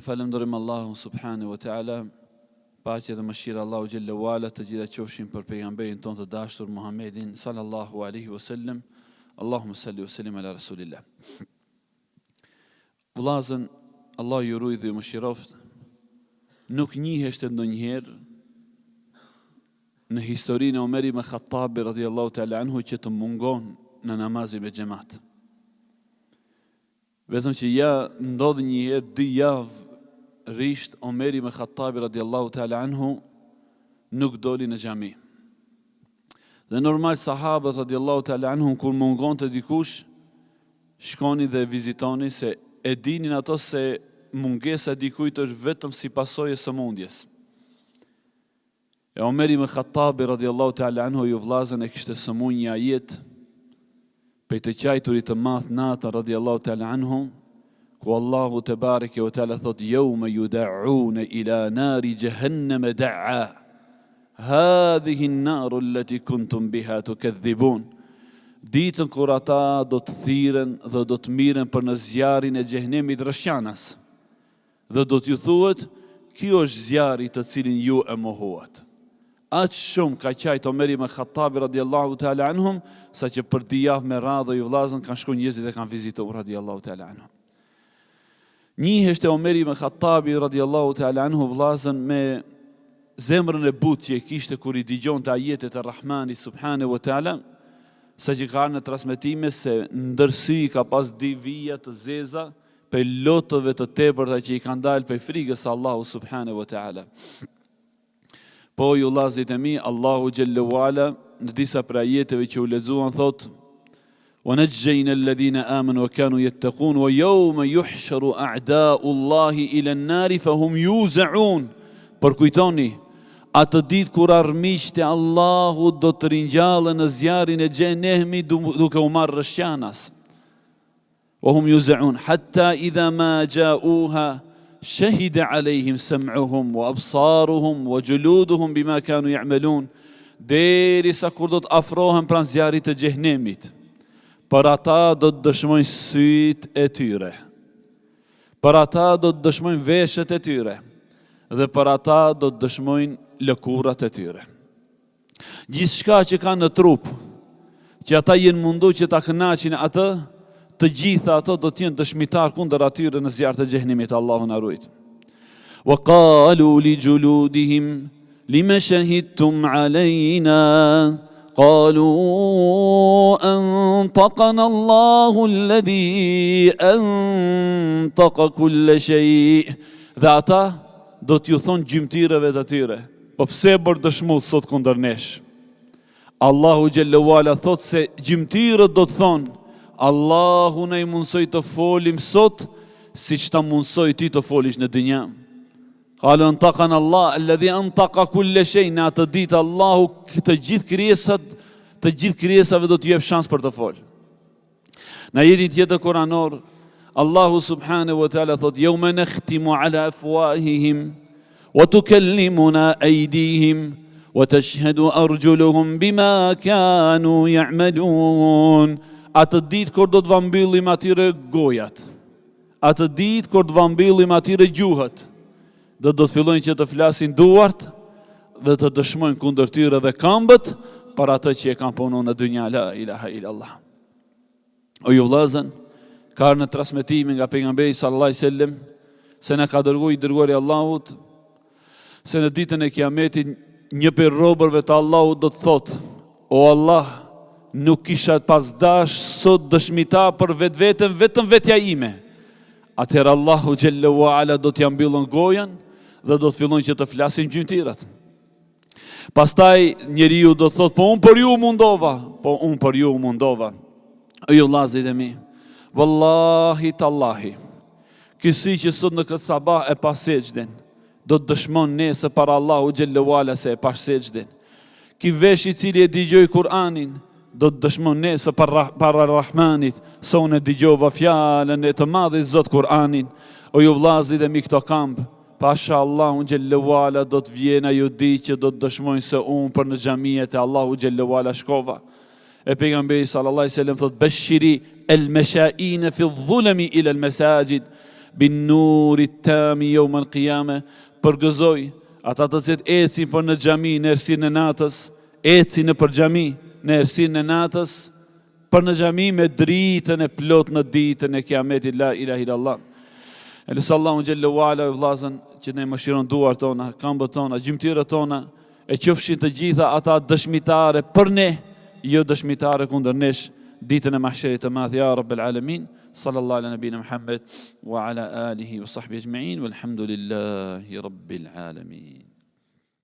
Falenderojmë Allahun subhanahu wa taala, paqja dhe mëshira Allahu xhallahu ala të gjitha qofshin për pejgamberin tonë të dashur Muhammedin sallallahu alaihi wasallam. Allahumma salli wa sallim ala rasulillah. Vllazën, Allah ju ruaj dhe ju mëshiroft. Nuk njiheshte ndonjëherë në historinë e Omerit me Khattabi radhiyallahu ta'ala anhu që të mungon në namazin me xhamat. Vetëm që ja ndodhi një herë 2 javë risht Omeri me Khattabi radhiyallahu ta'ala anhu nuk doli në xhami. Dhe normal sahabët radhiyallahu ta'ala anhu kur mungonte dikush shkonin dhe vizitoni se e dinin ato se mungesa e dikujt është vetëm si pasojë e sëmundjes. E Omeri me Khattabi radhiyallahu ta'ala anhu ju vllazën e kishte sëmundje një ajet për të qajturit të madh Nata radhiyallahu ta'ala anhu, ku Allahu te bareke ve teala thot yawma yud'un ila nari jahannam da'a hadhihi an-naru allati kuntum biha tukadhibun. Ditën kur ata do të thirren dhe do të miren për në zjarrin e xhehenemit rrëshqanas. Dhe do t'ju thuhet, kjo është zjarri të cilin ju e mohuat. Aq shumë ka qajt Omeri me Khattabi radhiyallahu ta'ala anhum, sa që për 2 javë me radhë ju vllazën kanë shkuar njerëzit e kanë vizituar radhiyallahu ta'ala anhum. Njiheshte Omeri me Khattabi radhiyallahu ta'ala anhu vllazën me zemrën e butë që e kishte kur i dëgjonte ajetet e Rahmanit subhanahu wa ta'ala, sa që ka në transmetime se ndërsy ka pas 2 vija të zeza për lotëve të tepërta që i kanë dalë për frikës së Allahu subhanahu wa ta'ala. Po ju vllazit e mi, Allahu xhallahu ala në disa prej ajeteve që u lexuan thot: وَنَجَّيْنَا الَّذِينَ آمَنُوا وَكَانُوا يَتَّقُونَ وَيَوْمَ يُحْشَرُ أَعْدَاءُ اللَّهِ إِلَى النَّارِ فَهُمْ يُوزَعُونَ. Përkujtoni atë ditë kur armiqtë e Allahut do të ringjallën në zjarrin e xhenemit duke u marrë rrëshqanas. وَهُمْ يُوزَعُونَ حَتَّى إِذَا مَا جَاءُوهَا شَهِدَ عَلَيْهِمْ سَمْعُهُمْ وَأَبْصَارُهُمْ وَجُلُودُهُم بِمَا كَانُوا يَعْمَلُونَ. Derisa kur do të afrohen pranë zjarrit të xhenemit, për ata do të dëshmojnë syt e tyre, për ata do të dëshmojnë veshët e tyre, dhe për ata do të dëshmojnë lëkurat e tyre. Gjithçka që ka në trup, që ata jenë mundu që ta kënaqin atë, të gjitha ato do të jenë dëshmitar kundër atyre në zjarr të xhenemit. Allahu na ruaj. Wa qalu li juludihim lima shahidtum alayna قالوا أنطقنا الله الذي أنطق كل شيء. Dhe ata do t'ju thonë gjymtyreve të tyre, po pse bërë dëshmut sot kundër nesh? Allahu xhallahu ala thot se gjymtyrët do të thonë, Allahu na i mundsoi të folim sot siç ta mundsoi ti të folish në dynja. Qalu antaqana Allah alladhi antaqa kull shay. Në atë ditë Allahu të gjithë krijesave do t'ju jep shans për të folë. Në ajetin tjetër kuranor, Allahu subhanahu wa ta'ala thot: "Yawma nakhtimu ala afwahihim wa tukallimuna aydihim wa tashhadu arjuluhum bima kanu ya'malun." Atë ditë kur do të vambyllim atyre gojat, atë ditë kur do të vambyllim atyre gjuhët, do të fillojnë që të flasin duart dhe të dëshmojnë kundër tyre dhe këmbët për atë që e kanë punuar në dynja. La ilaha illallah. O ju vllazën, ka në transmetimin nga pejgamberi sallallahu alaihi wasallam se na ka dërguar i dërguari Allahut se në ditën e Kiametit një prej robërve të Allahut do të thotë: "O Allah, nuk kisha pas dash sot dëshmitar për vetveten, vetëm vetja ime." Atëherë Allahu xhallahu ala do t'ja mbyllën gojën dhe do të fillojnë që të flasin gjymtyrat. Pastaj njeriu do të thotë: "Po unë për ju mundova." O ju vllazët e mi, wallahi tallahi, kësi që sot në këtë sabah e pa sejdën, do të dëshmon nesër para Allahu xhallahu ala se e pa sejdën. Ky vesh i cili e dëgjoi Kur'anin do të dëshmon nesër para Rahmanit se unë dëgjova fjalën e të madhit Zot Kur'anin. O ju vllazët e mi, këto këmbë, pasha Allahu xhallahu ala do të vjen ajo ditë që do të dëshmojnë se unë për në xhamiet e Allahu xhallahu ala shkova. E pejgamberi sallallahu alaihi wasallam thot: "Bashiri el-mashaa'in fi adh-dhulami ila al-masajid." bin nurit tami yawm al-qiyamah, përgëzoj ata të cilët ecin për në xhami në errësirën e natës, ecin në për xhami në errësirën e natës, për në xhami me dritën e plot në ditën e kiametit, la ilaha illallah. Elusë Allahu xhallahu wa ala vllazën që ne mëshiron duart tona, këmbët tona, gjymtyrët tona, e qofshin të gjitha ata dëshmitare për ne, jo dëshmitare kundër nesh, ditën e mahsherit të madh, ya rabbel alamin. Sallallahu ala nabina Muhammad wa ala alihi wa sahbihi ajma'in, walhamdulillahi rabbil alamin.